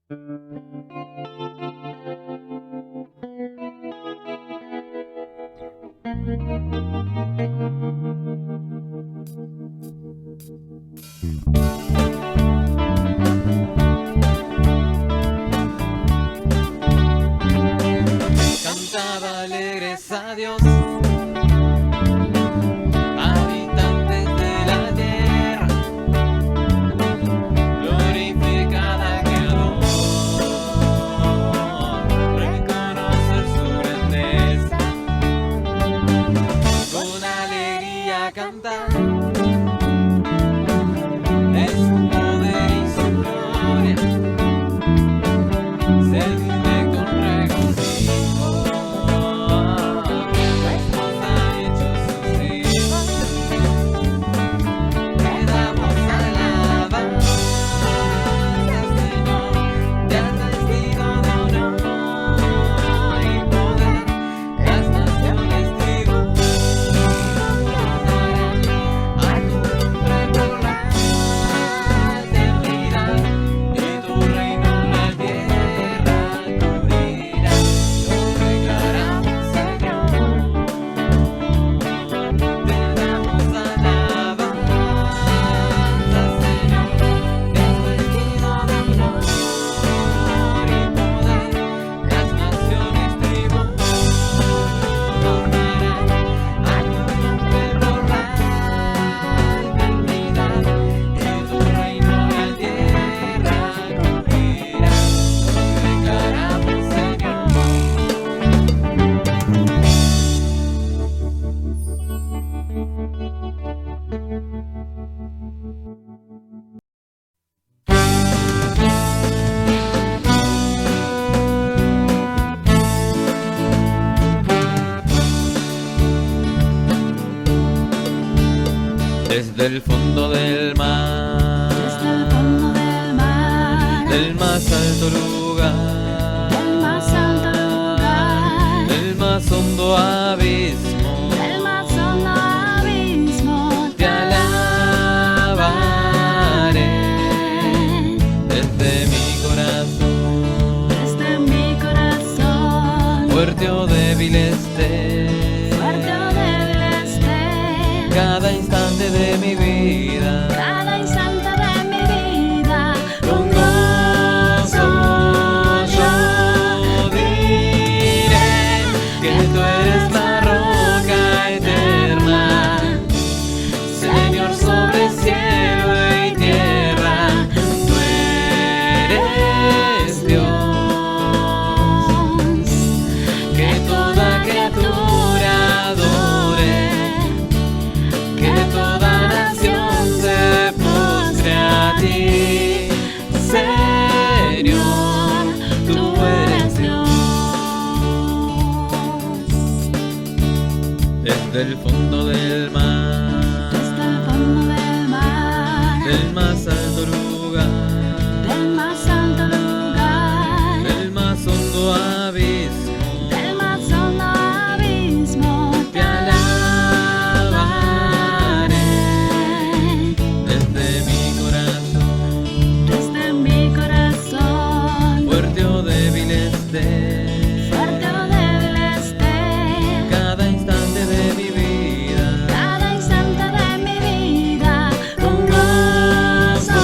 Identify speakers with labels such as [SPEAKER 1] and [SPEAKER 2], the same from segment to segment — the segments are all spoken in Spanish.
[SPEAKER 1] Cantaba alegres a Dios, habitantes de la tierra, glorificad a Creador, reconocer su grandeza, con alegría cantar de su poder y su gloria, servirle con regocijo, pues nos ha hecho sus hijos. Le damos alabanza, Señor, te has vestido de honor y poder, las naciones tributarán a tu nombre por la eternidad, y tu reino la tierra cubrirá. Lo declaramos, Señor, te damos alabanza, Señor, te has vestido de honor y poder, las naciones tributarán a tu nombre por la eternidad, y tu reino la tierra cubrirá. Lo declaramos, Señor. Desde el fondo del mar,
[SPEAKER 2] Desde el fondo del mar,
[SPEAKER 1] del más alto lugar,
[SPEAKER 2] del más alto lugar,
[SPEAKER 1] del más hondo abismo,
[SPEAKER 2] del más hondo abismo,
[SPEAKER 1] te alabaré. Desde mi corazón,
[SPEAKER 2] desde mi corazón,
[SPEAKER 1] fuerte o débil esté,
[SPEAKER 2] fuerte o débil esté,
[SPEAKER 1] cada instante de mi vida,
[SPEAKER 2] cada instante de mi vida,
[SPEAKER 1] con gozo yo diré que tú eres la roca eterna, Señor sobre cielo y tierra, tú eres Dios, que toda criatura adore, que toda nación se postre a ti, Señor, tú eres Dios. Desde el fondo del mar,
[SPEAKER 2] desde el fondo del mar,
[SPEAKER 1] del más alto lugar,
[SPEAKER 2] del más alto lugar,
[SPEAKER 1] del más hondo abismo,
[SPEAKER 2] del más hondo abismo,
[SPEAKER 1] te alabaré. Desde mi corazón,
[SPEAKER 2] desde mi corazón,
[SPEAKER 1] fuerte o débil esté,
[SPEAKER 2] fuerte o débil esté,
[SPEAKER 1] cada instante de mi vida,
[SPEAKER 2] cada instante de mi vida, con gozo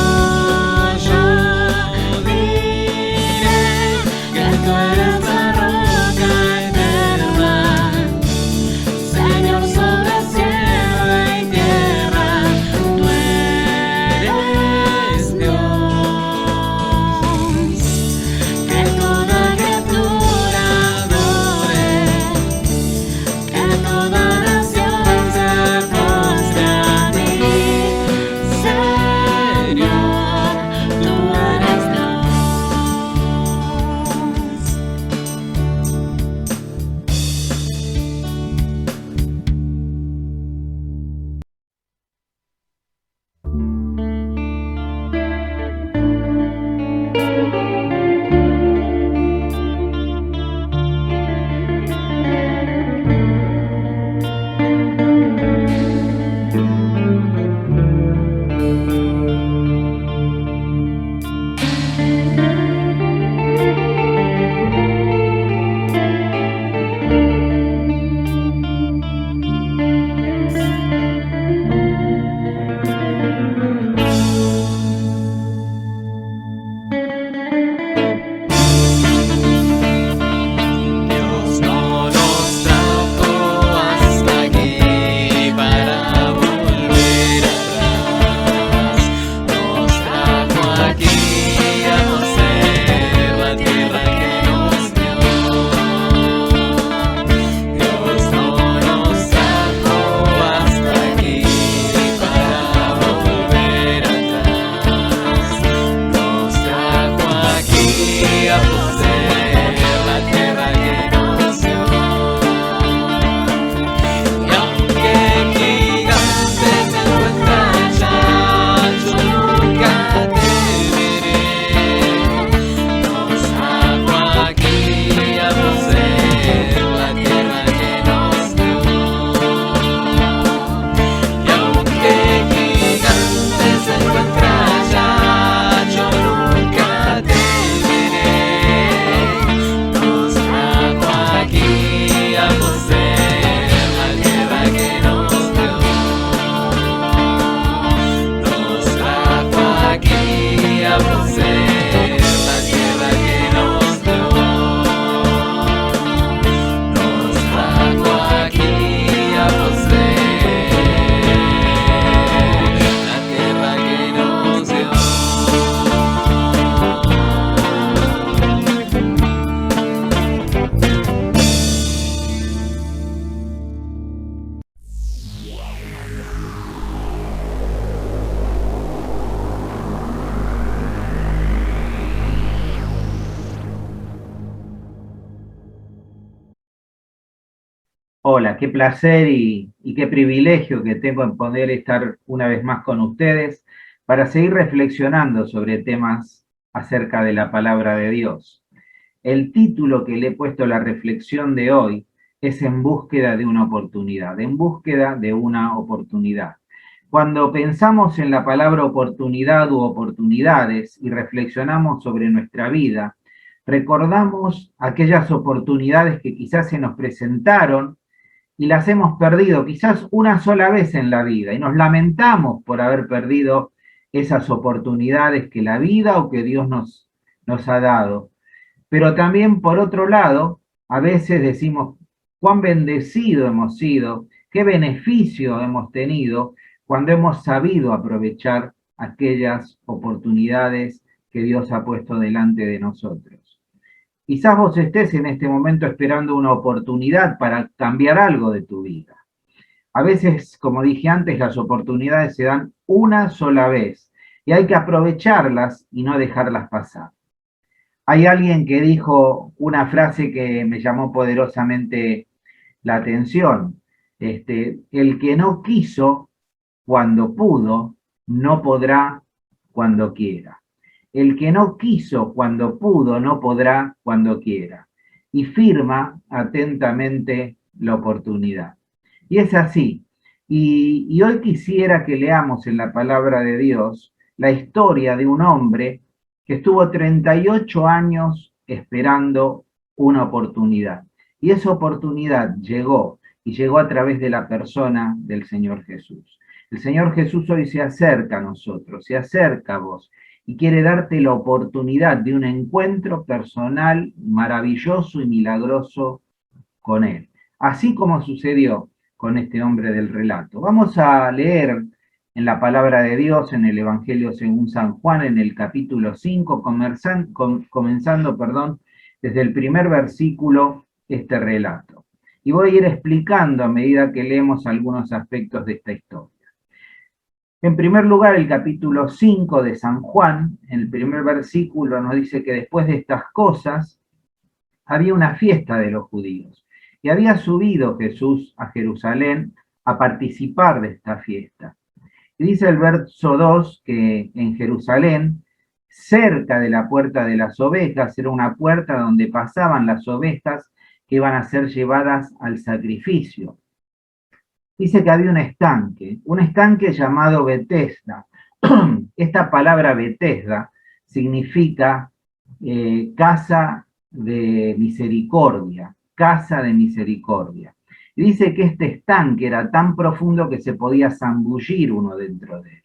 [SPEAKER 3] Hola, qué placer y qué privilegio que tengo en poder estar una vez más con ustedes para seguir reflexionando sobre temas acerca de la palabra de Dios. El título que le he puesto a la reflexión de hoy es En búsqueda de una oportunidad, en búsqueda de una oportunidad. Cuando pensamos en la palabra oportunidad u oportunidades y reflexionamos sobre nuestra vida, recordamos aquellas oportunidades que quizás se nos presentaron y las hemos perdido quizás una sola vez en la vida y nos lamentamos por haber perdido esas oportunidades que la vida o que Dios nos ha dado. Pero también, por otro lado, a veces decimos cuán bendecido hemos sido, qué beneficio hemos tenido cuando hemos sabido aprovechar aquellas oportunidades que Dios ha puesto delante de nosotros. Quizás vos estés en este momento esperando una oportunidad para cambiar algo de tu vida. A veces, como dije antes, las oportunidades se dan una sola vez y hay que aprovecharlas y no dejarlas pasar. Hay alguien que dijo una frase que me llamó poderosamente la atención. El que no quiso cuando pudo, no podrá cuando quiera. El que no quiso cuando pudo, no podrá cuando quiera. Y firma atentamente la oportunidad. Y es así. Y hoy quisiera que leamos en la palabra de Dios la historia de un hombre que estuvo 38 años esperando una oportunidad. Y esa oportunidad llegó, y llegó a través de la persona del Señor Jesús. El Señor Jesús hoy se acerca a nosotros, se acerca a vos, y quiere darte la oportunidad de un encuentro personal maravilloso y milagroso con Él. Así como sucedió con este hombre del relato. Vamos a leer en la palabra de Dios, en el Evangelio según San Juan, en el capítulo 5, comenzando desde el primer versículo, este relato. Y voy a ir explicando a medida que leemos algunos aspectos de esta historia. En primer lugar, el capítulo 5 de San Juan, en el primer versículo, nos dice que después de estas cosas había una fiesta de los judíos y había subido Jesús a Jerusalén a participar de esta fiesta. Y dice el verso 2 que en Jerusalén, cerca de la puerta de las ovejas, era una puerta donde pasaban las ovejas que iban a ser llevadas al sacrificio. Dice que había un estanque llamado Betesda. Esta palabra Betesda significa casa de misericordia, casa de misericordia. Y dice que este estanque era tan profundo que se podía zambullir uno dentro de él.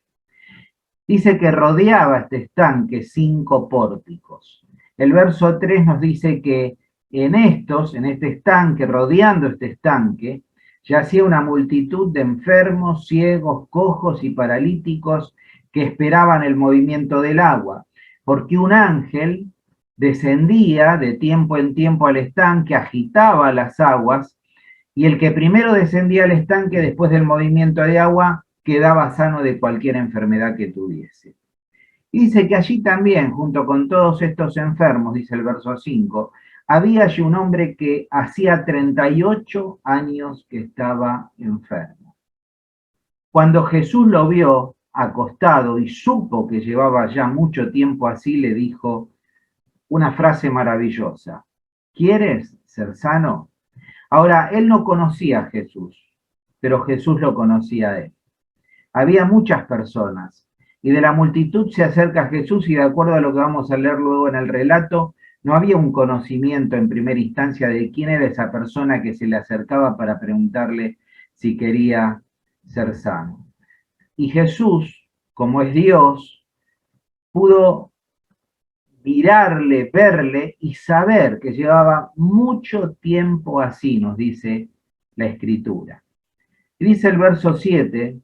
[SPEAKER 3] Dice que rodeaba este estanque 5 pórticos. El verso 3 nos dice que en este estanque, rodeando este estanque, yacía una multitud de enfermos, ciegos, cojos y paralíticos que esperaban el movimiento del agua, porque un ángel descendía de tiempo en tiempo al estanque, agitaba las aguas, y el que primero descendía al estanque después del movimiento de agua quedaba sano de cualquier enfermedad que tuviese. Y dice que allí también, junto con todos estos enfermos, dice el verso 5, había allí un hombre que hacía 38 años que estaba enfermo. Cuando Jesús lo vio acostado y supo que llevaba ya mucho tiempo así, le dijo una frase maravillosa: ¿quieres ser sano? Ahora, él no conocía a Jesús, pero Jesús lo conocía a él. Había muchas personas y de la multitud se acerca a Jesús y de acuerdo a lo que vamos a leer luego en el relato, no había un conocimiento en primera instancia de quién era esa persona que se le acercaba para preguntarle si quería ser sano. Y Jesús, como es Dios, pudo mirarle, verle y saber que llevaba mucho tiempo así, nos dice la Escritura. Y dice el verso 7,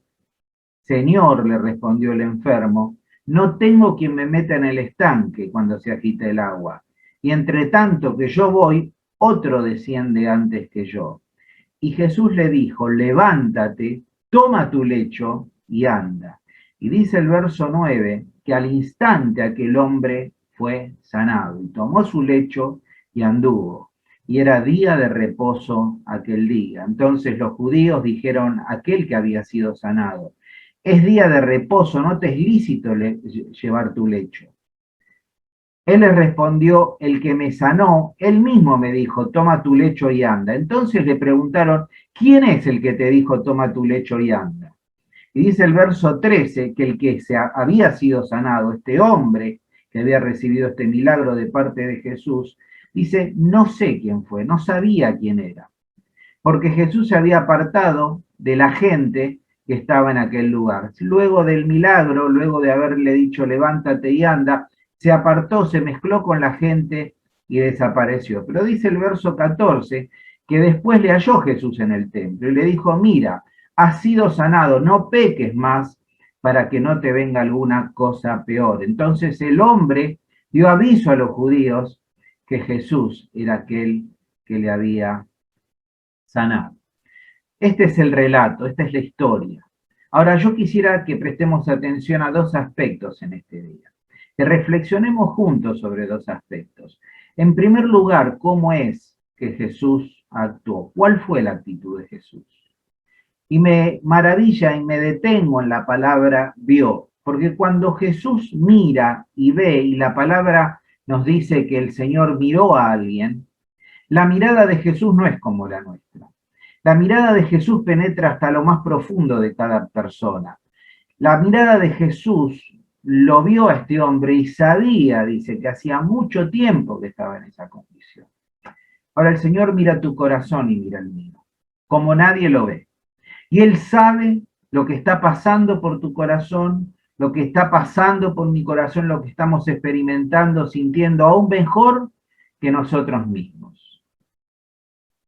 [SPEAKER 3] Señor, le respondió el enfermo, no tengo quien me meta en el estanque cuando se agita el agua. Y entre tanto que yo voy, otro desciende antes que yo. Y Jesús le dijo, levántate, toma tu lecho y anda. Y dice el verso 9, que al instante aquel hombre fue sanado y tomó su lecho y anduvo. y era día de reposo aquel día. Entonces los judíos dijeron a aquel que había sido sanado: es día de reposo, no te es lícito llevar tu lecho. Él les respondió: el que me sanó, él mismo me dijo, toma tu lecho y anda. Entonces le preguntaron: ¿quién es el que te dijo, toma tu lecho y anda? Y dice el verso 13 que el que había sido sanado, este hombre que había recibido este milagro de parte de Jesús, dice: no sé quién fue, no sabía quién era, porque Jesús se había apartado de la gente que estaba en aquel lugar. Luego del milagro, luego de haberle dicho levántate y anda, se apartó, se mezcló con la gente y desapareció. Pero dice el verso 14 que después le halló Jesús en el templo y le dijo: mira, has sido sanado, no peques más para que no te venga alguna cosa peor. Entonces el hombre dio aviso a los judíos que Jesús era aquel que le había sanado. Este es el relato, esta es la historia. Ahora yo quisiera que prestemos atención a dos aspectos en este día, que reflexionemos juntos sobre dos aspectos. En primer lugar, ¿cómo es que Jesús actuó? ¿Cuál fue la actitud de Jesús? Y me maravilla y me detengo en la palabra vio, porque cuando Jesús mira y ve, y la palabra nos dice que el Señor miró a alguien, la mirada de Jesús no es como la nuestra. La mirada de Jesús penetra hasta lo más profundo de cada persona. La mirada de Jesús lo vio a este hombre y sabía, dice, que hacía mucho tiempo que estaba en esa condición. Ahora el Señor mira tu corazón y mira el mío, como nadie lo ve. Y Él sabe lo que está pasando por tu corazón, lo que está pasando por mi corazón, lo que estamos experimentando, sintiendo aún mejor que nosotros mismos.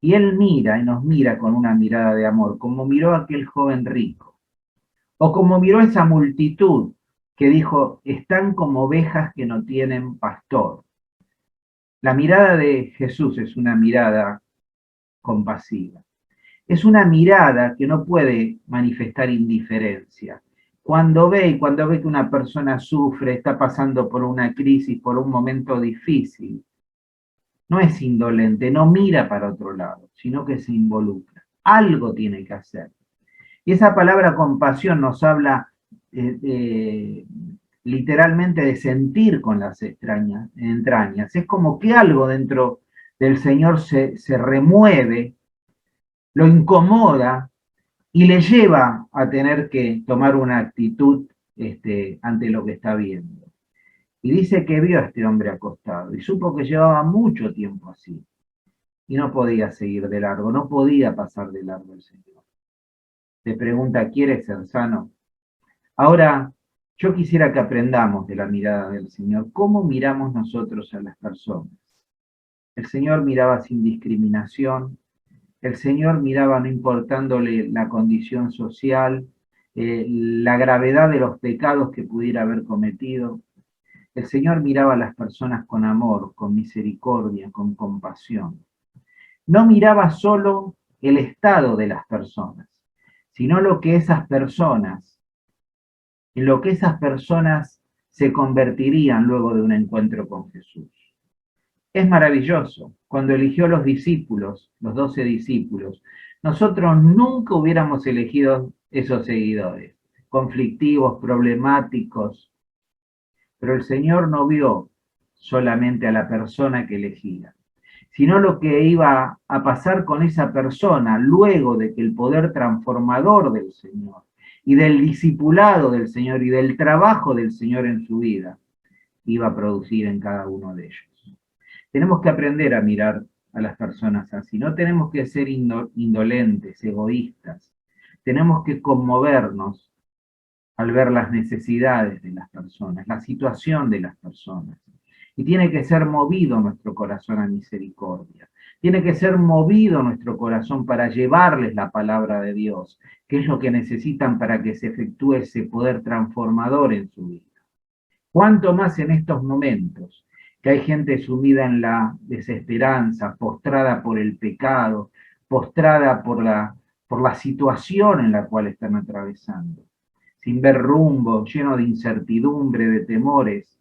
[SPEAKER 3] Y Él mira y nos mira con una mirada de amor, como miró a aquel joven rico, o como miró a esa multitud que dijo: están como ovejas que no tienen pastor. La mirada de Jesús es una mirada compasiva. Es una mirada que no puede manifestar indiferencia. Cuando ve que una persona sufre, está pasando por una crisis, por un momento difícil, no es indolente, no mira para otro lado, sino que se involucra. Algo tiene que hacer. Y esa palabra compasión nos habla literalmente de sentir con las entrañas. Es como que algo dentro del Señor se remueve, lo incomoda y le lleva a tener que tomar una actitud ante lo que está viendo. Y dice que vio a este hombre acostado y supo que llevaba mucho tiempo así. Y no podía seguir de largo, no podía pasar de largo el Señor. Te pregunta: ¿quieres ser sano? Ahora, yo quisiera que aprendamos de la mirada del Señor. ¿Cómo miramos nosotros a las personas? El Señor miraba sin discriminación. El Señor miraba no importándole la condición social, la gravedad de los pecados que pudiera haber cometido. El Señor miraba a las personas con amor, con misericordia, con compasión. No miraba solo el estado de las personas, sino en lo que esas personas se convertirían luego de un encuentro con Jesús. Es maravilloso. Cuando eligió los discípulos, los 12 discípulos, nosotros nunca hubiéramos elegido esos seguidores, conflictivos, problemáticos, pero el Señor no vio solamente a la persona que elegía, sino lo que iba a pasar con esa persona luego de que el poder transformador del Señor y del discipulado del Señor y del trabajo del Señor en su vida iba a producir en cada uno de ellos. Tenemos que aprender a mirar a las personas así. No tenemos que ser indolentes, egoístas. Tenemos que conmovernos al ver las necesidades de las personas, la situación de las personas. Y tiene que ser movido nuestro corazón a misericordia. Tiene que ser movido nuestro corazón para llevarles la palabra de Dios, que es lo que necesitan para que se efectúe ese poder transformador en su vida. Cuánto más en estos momentos, que hay gente sumida en la desesperanza, postrada por el pecado, postrada por la situación en la cual están atravesando, sin ver rumbo, lleno de incertidumbre, de temores.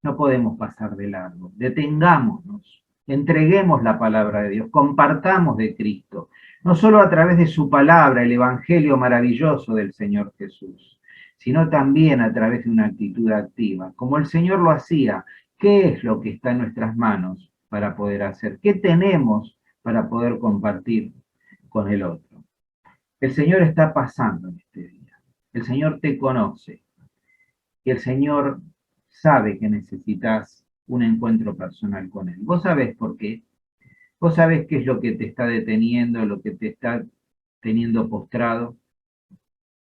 [SPEAKER 3] No podemos pasar de largo. Detengámonos, entreguemos la palabra de Dios, compartamos de Cristo, no solo a través de su palabra, el evangelio maravilloso del Señor Jesús, sino también a través de una actitud activa, como el Señor lo hacía. ¿Qué es lo que está en nuestras manos para poder hacer? ¿Qué tenemos para poder compartir con el otro? El Señor está pasando en este día. El Señor te conoce. Y el Señor sabe que necesitas un encuentro personal con Él. Vos sabés por qué. Vos sabés qué es lo que te está deteniendo, lo que te está teniendo postrado.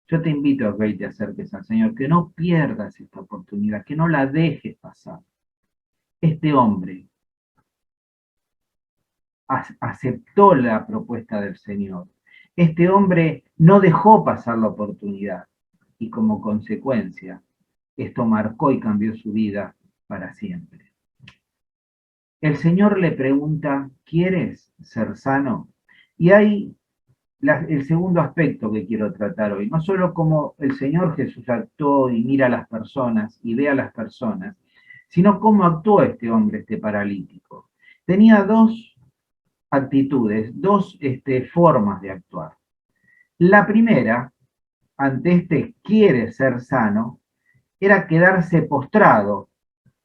[SPEAKER 3] Yo te invito a que hoy te acerques al Señor, que no pierdas esta oportunidad, que no la dejes pasar. Este hombre aceptó la propuesta del Señor. Este hombre no dejó pasar la oportunidad y como consecuencia esto marcó y cambió su vida para siempre. El Señor le pregunta, ¿quieres ser sano? Y hay el segundo aspecto que quiero tratar hoy, no solo cómo el Señor Jesús actuó y mira a las personas y ve a las personas, sino cómo actuó este hombre, este paralítico. Tenía dos actitudes, dos formas de actuar. La primera, ante este quiere ser sano, era quedarse postrado,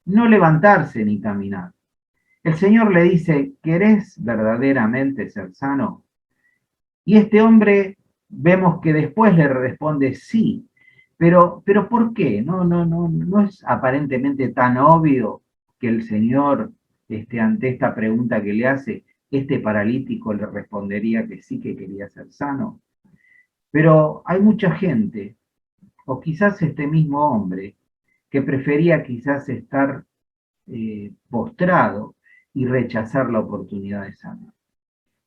[SPEAKER 3] no levantarse ni caminar. El Señor le dice, ¿querés verdaderamente ser sano? Y este hombre vemos que después le responde sí, pero ¿por qué? No es aparentemente tan obvio que el Señor, ante esta pregunta que le hace, este paralítico le respondería que sí, que quería ser sano. Pero hay mucha gente, o quizás este mismo hombre, que prefería quizás estar postrado y rechazar la oportunidad de sanar.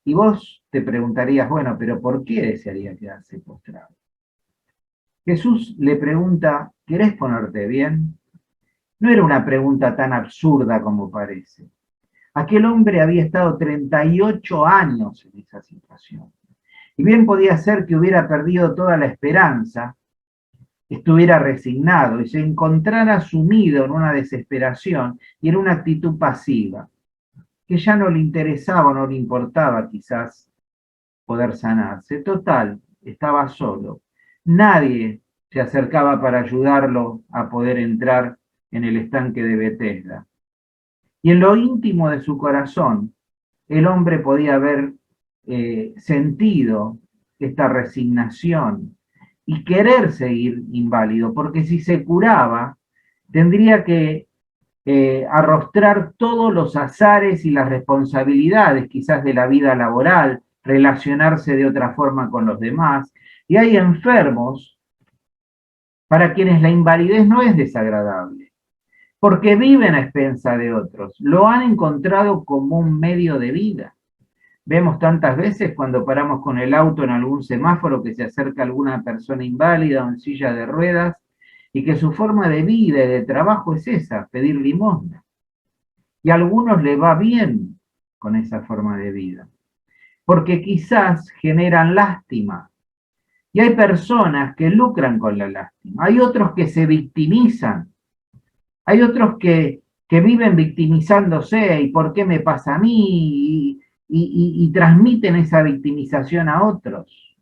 [SPEAKER 3] Y vos te preguntarías, bueno, pero ¿por qué desearía quedarse postrado? Jesús le pregunta, ¿querés ponerte bien? No era una pregunta tan absurda como parece. Aquel hombre había estado 38 años en esa situación. Y bien podía ser que hubiera perdido toda la esperanza, estuviera resignado y se encontrara sumido en una desesperación y en una actitud pasiva, que ya no le interesaba, no le importaba quizás poder sanarse. Total, estaba solo. Nadie se acercaba para ayudarlo a poder entrar en el estanque de Betesda. Y en lo íntimo de su corazón, el hombre podía haber sentido esta resignación y querer seguir inválido, porque si se curaba, tendría que arrostrar todos los azares y las responsabilidades quizás de la vida laboral, relacionarse de otra forma con los demás. Y hay enfermos para quienes la invalidez no es desagradable, porque viven a expensa de otros, lo han encontrado como un medio de vida. Vemos tantas veces cuando paramos con el auto en algún semáforo que se acerca alguna persona inválida o en silla de ruedas y que su forma de vida y de trabajo es esa, pedir limosna. Y a algunos le va bien con esa forma de vida, porque quizás generan lástima. Y hay personas que lucran con la lástima, hay otros que se victimizan, hay otros que viven victimizándose, ¿y por qué me pasa a mí? Y transmiten esa victimización a otros.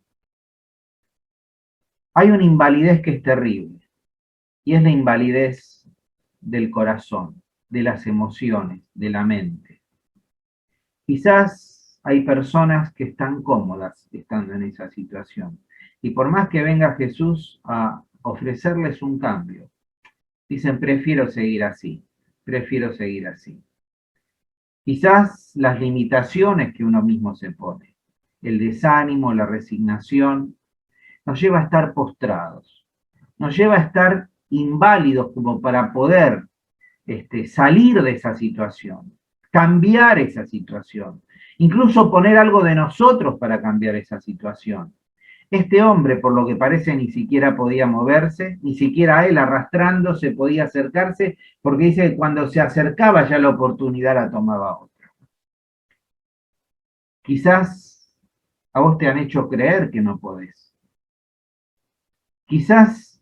[SPEAKER 3] Hay una invalidez que es terrible, y es la invalidez del corazón, de las emociones, de la mente. Quizás hay personas que están cómodas estando en esa situación, y por más que venga Jesús a ofrecerles un cambio, dicen, prefiero seguir así, prefiero seguir así. Quizás las limitaciones que uno mismo se pone, el desánimo, la resignación, nos lleva a estar postrados, nos lleva a estar inválidos como para poder salir de esa situación, cambiar esa situación, incluso poner algo de nosotros para cambiar esa situación. Este hombre, por lo que parece, ni siquiera podía moverse, ni siquiera él arrastrándose podía acercarse, porque dice que cuando se acercaba ya la oportunidad la tomaba otro. Quizás a vos te han hecho creer que no podés. Quizás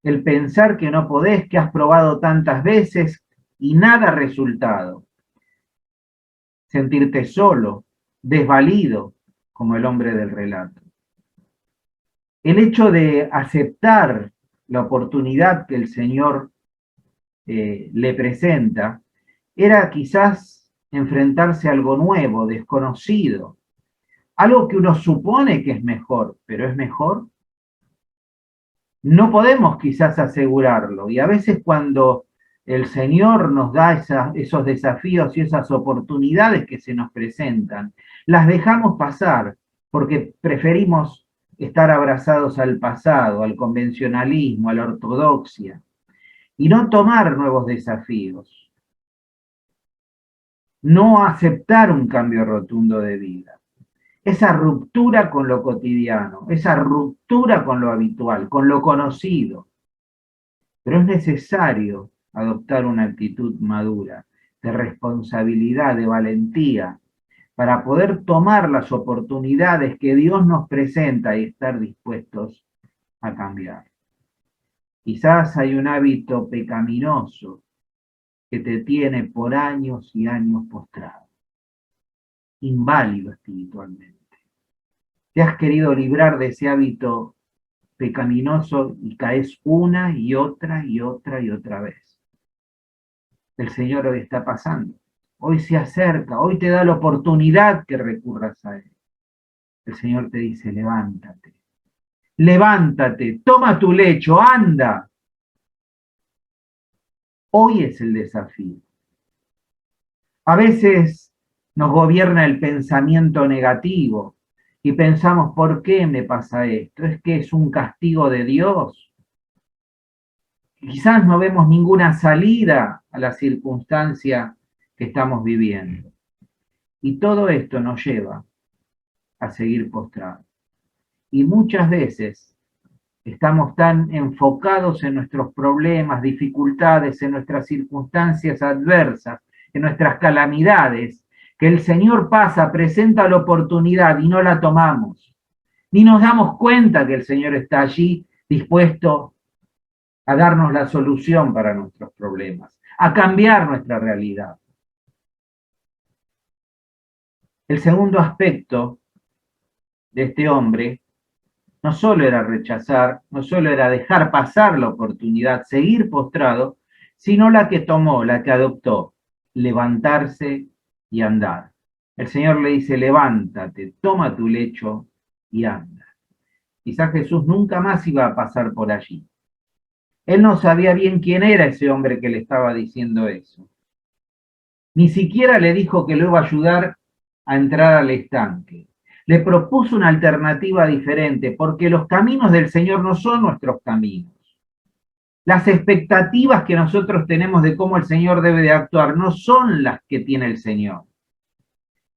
[SPEAKER 3] el pensar que no podés, que has probado tantas veces y nada resultado. sentirte solo, desvalido, como el hombre del relato. El hecho de aceptar la oportunidad que el Señor le presenta era quizás enfrentarse a algo nuevo, desconocido, algo que uno supone que es mejor, pero ¿es mejor? No podemos quizás asegurarlo, y a veces cuando el Señor nos da esos desafíos y esas oportunidades que se nos presentan, las dejamos pasar porque preferimos estar abrazados al pasado, al convencionalismo, a la ortodoxia, y no tomar nuevos desafíos, no aceptar un cambio rotundo de vida. Esa ruptura con lo cotidiano, esa ruptura con lo habitual, con lo conocido. Pero es necesario adoptar una actitud madura, de responsabilidad, de valentía, para poder tomar las oportunidades que Dios nos presenta y estar dispuestos a cambiar. Quizás hay un hábito pecaminoso que te tiene por años y años postrado, inválido espiritualmente. Te has querido librar de ese hábito pecaminoso y caes una y otra y otra y otra vez. El Señor hoy está pasando, hoy se acerca, hoy te da la oportunidad que recurras a Él. El Señor te dice, levántate, levántate, toma tu lecho, anda. Hoy es el desafío. A veces nos gobierna el pensamiento negativo y pensamos, ¿por qué me pasa esto? ¿Es que es un castigo de Dios? Quizás no vemos ninguna salida a la circunstancia que estamos viviendo. Y todo esto nos lleva a seguir postrados. Y muchas veces estamos tan enfocados en nuestros problemas, dificultades, en nuestras circunstancias adversas, en nuestras calamidades, que el Señor pasa, presenta la oportunidad y no la tomamos. Ni nos damos cuenta que el Señor está allí dispuesto a darnos la solución para nuestros problemas, a cambiar nuestra realidad. El segundo aspecto de este hombre no solo era rechazar, no solo era dejar pasar la oportunidad, seguir postrado, sino la que tomó, la que adoptó, levantarse y andar. El Señor le dice, levántate, toma tu lecho y anda. Quizás Jesús nunca más iba a pasar por allí. Él no sabía bien quién era ese hombre que le estaba diciendo eso. Ni siquiera le dijo que lo iba a ayudar a entrar al estanque. Le propuso una alternativa diferente, porque los caminos del Señor no son nuestros caminos. Las expectativas que nosotros tenemos de cómo el Señor debe de actuar no son las que tiene el Señor.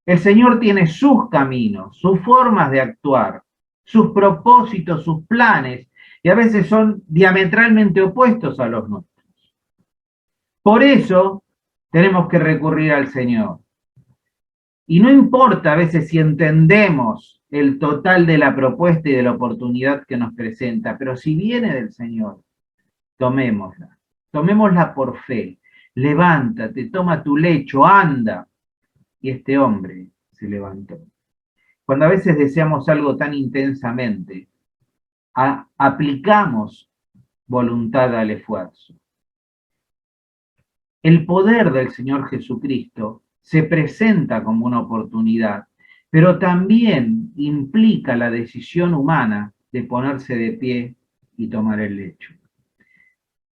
[SPEAKER 3] El Señor tiene sus caminos, sus formas de actuar, sus propósitos, sus planes, y a veces son diametralmente opuestos a los nuestros. Por eso tenemos que recurrir al Señor. Y no importa a veces si entendemos el total de la propuesta y de la oportunidad que nos presenta, pero si viene del Señor, tomémosla. Tomémosla por fe. Levántate, toma tu lecho, anda. Y este hombre se levantó. Cuando a veces deseamos algo tan intensamente, aplicamos voluntad al esfuerzo. El poder del Señor Jesucristo se presenta como una oportunidad, pero también implica la decisión humana de ponerse de pie y tomar el lecho.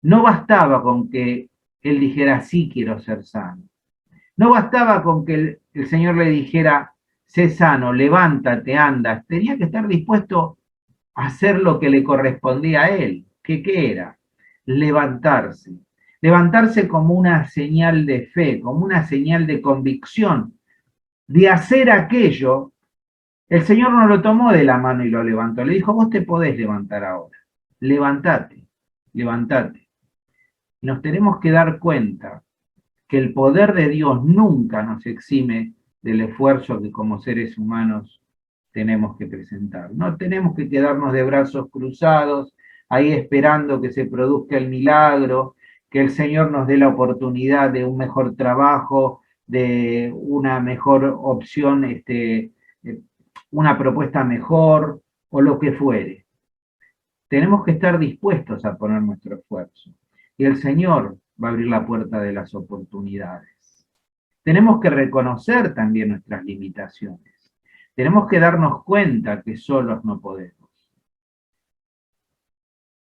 [SPEAKER 3] No bastaba con que él dijera, sí quiero ser sano. No bastaba con que el Señor le dijera, sé sano, levántate, anda. Tenía que estar dispuesto a hacer lo que le correspondía a él. ¿Qué era? Levantarse. Levantarse como una señal de fe, como una señal de convicción, de hacer aquello. El Señor no lo tomó de la mano y lo levantó. Le dijo, vos te podés levantar ahora. Levántate, levántate. Y nos tenemos que dar cuenta que el poder de Dios nunca nos exime del esfuerzo que como seres humanos tenemos que presentar. No tenemos que quedarnos de brazos cruzados, ahí esperando que se produzca el milagro, que el Señor nos dé la oportunidad de un mejor trabajo, de una mejor opción, una propuesta mejor o lo que fuere. Tenemos que estar dispuestos a poner nuestro esfuerzo. Y el Señor va a abrir la puerta de las oportunidades. Tenemos que reconocer también nuestras limitaciones. Tenemos que darnos cuenta que solos no podemos.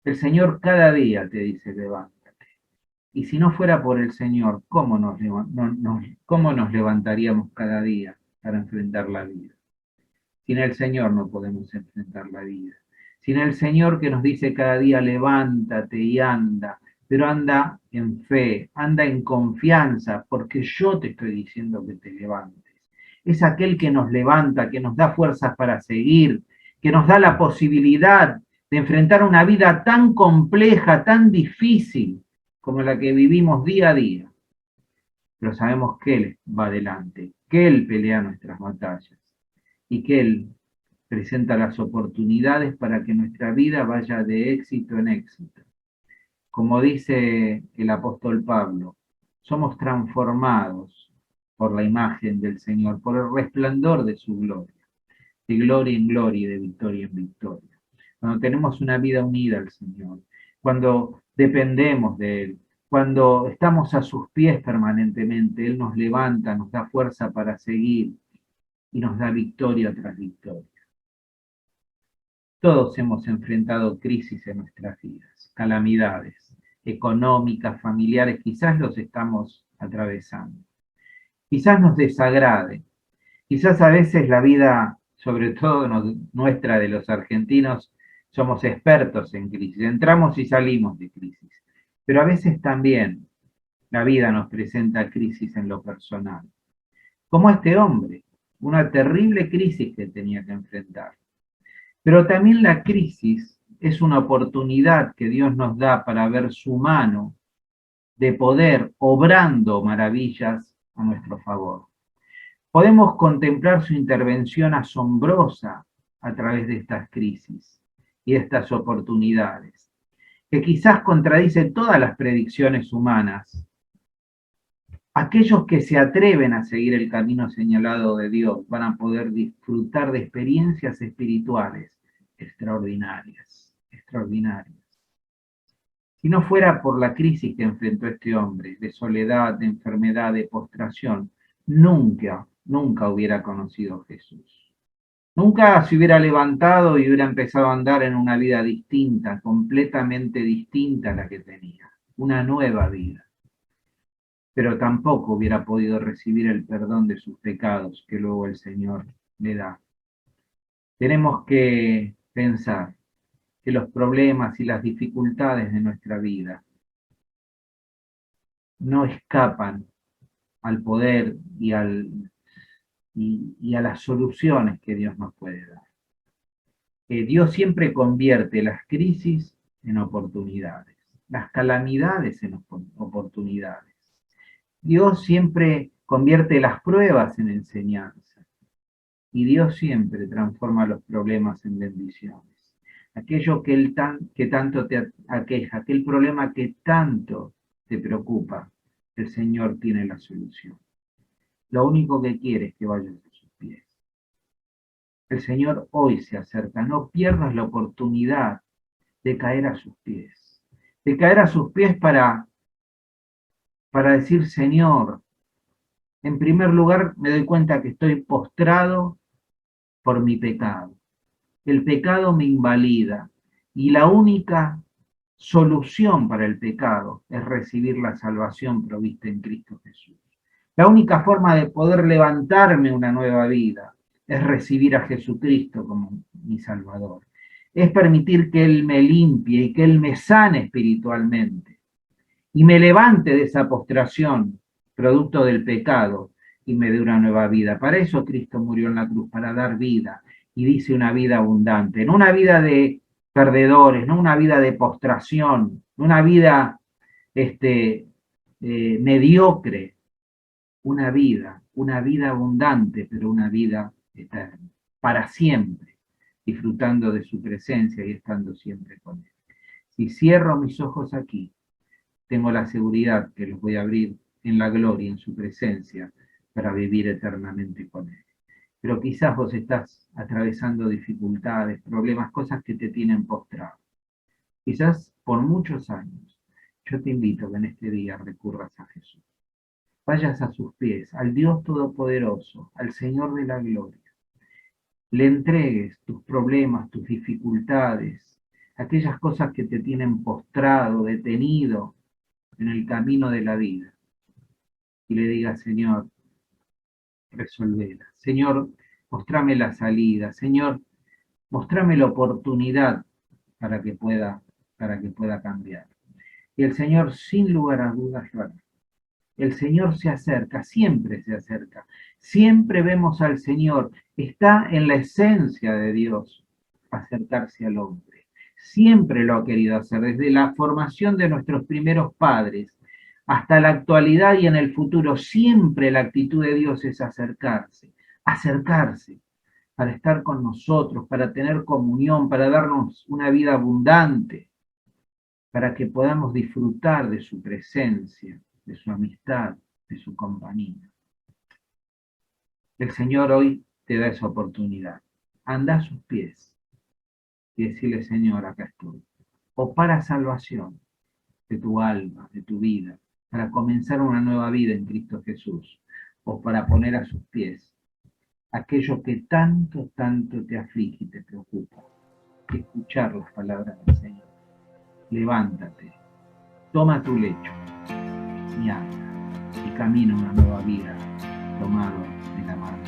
[SPEAKER 3] El Señor cada día te dice, levántate. Y si no fuera por el Señor, ¿cómo nos levantaríamos cada día para enfrentar la vida? Sin el Señor no podemos enfrentar la vida. Sin el Señor que nos dice cada día, levántate y anda, pero anda en fe, anda en confianza, porque yo te estoy diciendo que te levantes. Es aquel que nos levanta, que nos da fuerzas para seguir, que nos da la posibilidad de enfrentar una vida tan compleja, tan difícil, como la que vivimos día a día. Pero sabemos que Él va adelante, que Él pelea nuestras batallas y que Él presenta las oportunidades para que nuestra vida vaya de éxito en éxito. Como dice el apóstol Pablo, somos transformados por la imagen del Señor, por el resplandor de su gloria, de gloria en gloria y de victoria en victoria. Cuando tenemos una vida unida al Señor, cuando dependemos de Él, cuando estamos a sus pies permanentemente, Él nos levanta, nos da fuerza para seguir y nos da victoria tras victoria. Todos hemos enfrentado crisis en nuestras vidas, calamidades económicas, familiares, quizás los estamos atravesando. Quizás nos desagrade, quizás a veces la vida, sobre todo nuestra de los argentinos, somos expertos en crisis, entramos y salimos de crisis, pero a veces también la vida nos presenta crisis en lo personal, como este hombre, una terrible crisis que tenía que enfrentar. Pero también la crisis es una oportunidad que Dios nos da para ver su mano de poder obrando maravillas a nuestro favor. Podemos contemplar su intervención asombrosa a través de estas crisis y de estas oportunidades, que quizás contradicen todas las predicciones humanas. Aquellos que se atreven a seguir el camino señalado de Dios van a poder disfrutar de experiencias espirituales extraordinarias, extraordinarias. Si no fuera por la crisis que enfrentó este hombre, de soledad, de enfermedad, de postración, nunca hubiera conocido a Jesús. Nunca se hubiera levantado y hubiera empezado a andar en una vida distinta, completamente distinta a la que tenía, una nueva vida. Pero tampoco hubiera podido recibir el perdón de sus pecados que luego el Señor le da. Tenemos que pensar que los problemas y las dificultades de nuestra vida no escapan al poder y a las soluciones que Dios nos puede dar. Dios siempre convierte las crisis en oportunidades, las calamidades en oportunidades. Dios siempre convierte las pruebas en enseñanza y Dios siempre transforma los problemas en bendiciones. Aquello que tanto te aqueja, aquel problema que tanto te preocupa, el Señor tiene la solución. Lo único que quiere es que vayas a sus pies. El Señor hoy se acerca, no pierdas la oportunidad de caer a sus pies, de caer a sus pies para decir, Señor, en primer lugar me doy cuenta que estoy postrado por mi pecado. El pecado me invalida y la única solución para el pecado es recibir la salvación provista en Cristo Jesús. La única forma de poder levantarme una nueva vida es recibir a Jesucristo como mi Salvador. Es permitir que Él me limpie y que Él me sane espiritualmente y me levante de esa postración, producto del pecado, y me dé una nueva vida. Para eso Cristo murió en la cruz, para dar vida, y dice una vida abundante, no una vida de perdedores, no una vida de postración, no una vida mediocre, una vida abundante, pero una vida eterna, para siempre, disfrutando de su presencia y estando siempre con Él. Si cierro mis ojos aquí, tengo la seguridad que los voy a abrir en la gloria, en su presencia, para vivir eternamente con Él. Pero quizás vos estás atravesando dificultades, problemas, cosas que te tienen postrado. Quizás por muchos años. Yo te invito a que en este día recurras a Jesús. Vayas a sus pies, al Dios Todopoderoso, al Señor de la Gloria. Le entregues tus problemas, tus dificultades, aquellas cosas que te tienen postrado, detenido en el camino de la vida. Y le digas, Señor, resolvela. Señor, mostrame la salida. Señor, mostrame la oportunidad para que pueda cambiar. Y el Señor, sin lugar a dudas, lo hará. El Señor se acerca, siempre se acerca. Siempre vemos al Señor. Está en la esencia de Dios acercarse al hombre. Siempre lo ha querido hacer, desde la formación de nuestros primeros padres hasta la actualidad y en el futuro. Siempre la actitud de Dios es acercarse, acercarse para estar con nosotros, para tener comunión, para darnos una vida abundante, para que podamos disfrutar de su presencia, de su amistad, de su compañía. El Señor hoy te da esa oportunidad. Anda a sus pies y decirle, Señor, acá estoy. O para salvación de tu alma, de tu vida, para comenzar una nueva vida en Cristo Jesús, o para poner a sus pies aquello que tanto, tanto te aflige y te preocupa. Escuchar las palabras del Señor. Levántate, toma tu lecho y anda, y camina una nueva vida tomado de la mano.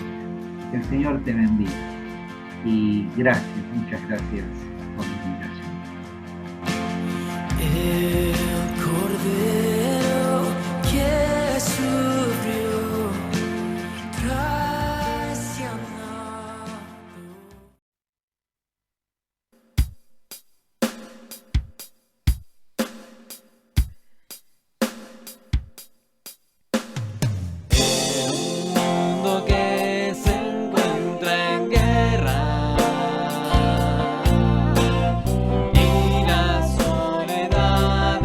[SPEAKER 3] Que el Señor te bendiga y gracias, muchas gracias por la invitación.
[SPEAKER 1] El Cordero que sufrió traicionado. Un mundo que se encuentra en guerra y la soledad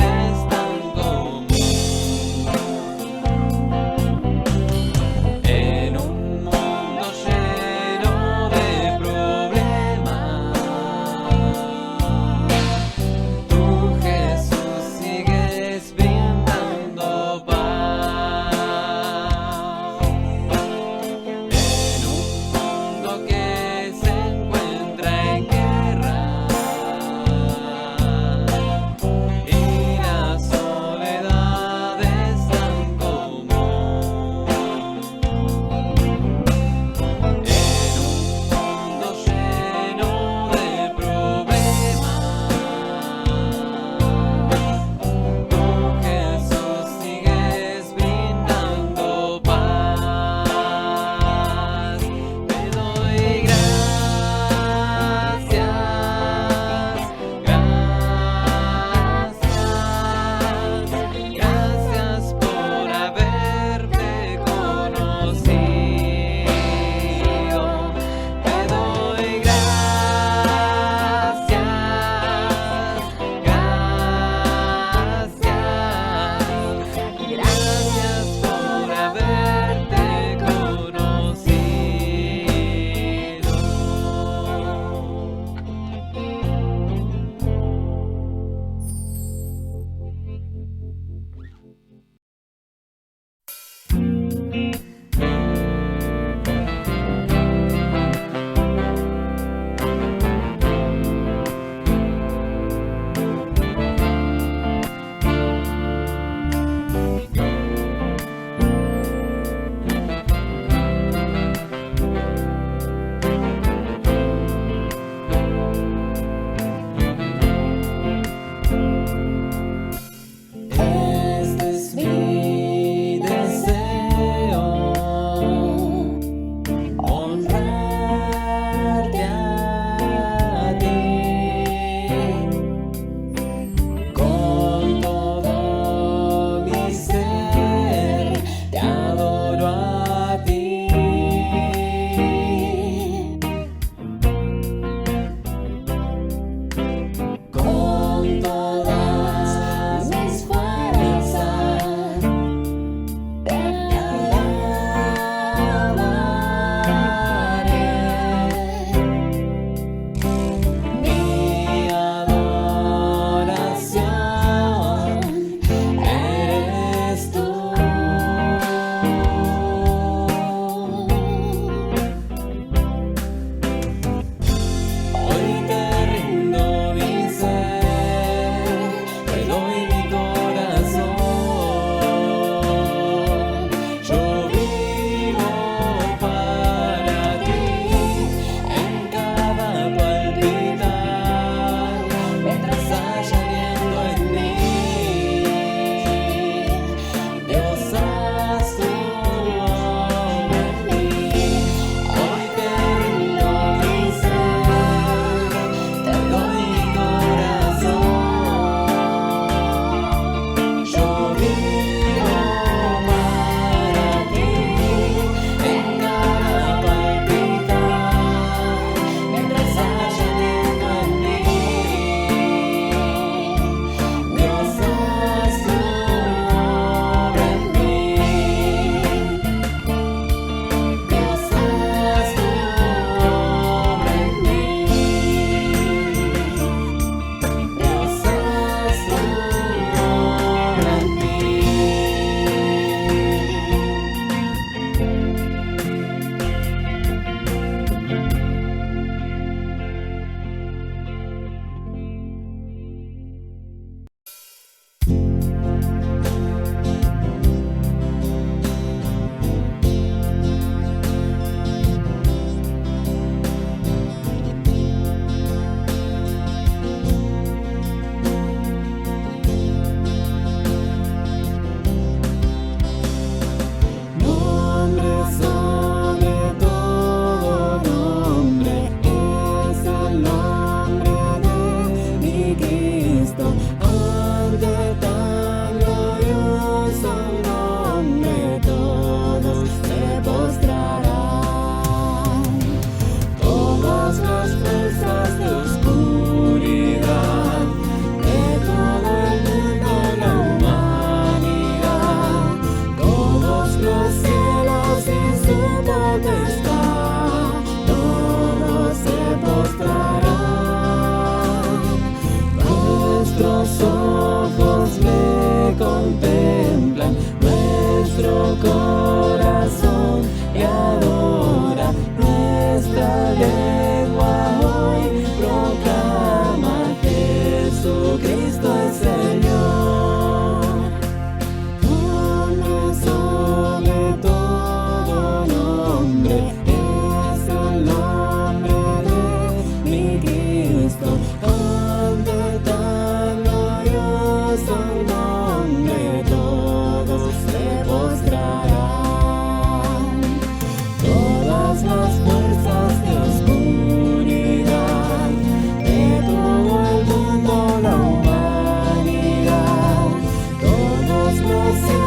[SPEAKER 4] no sé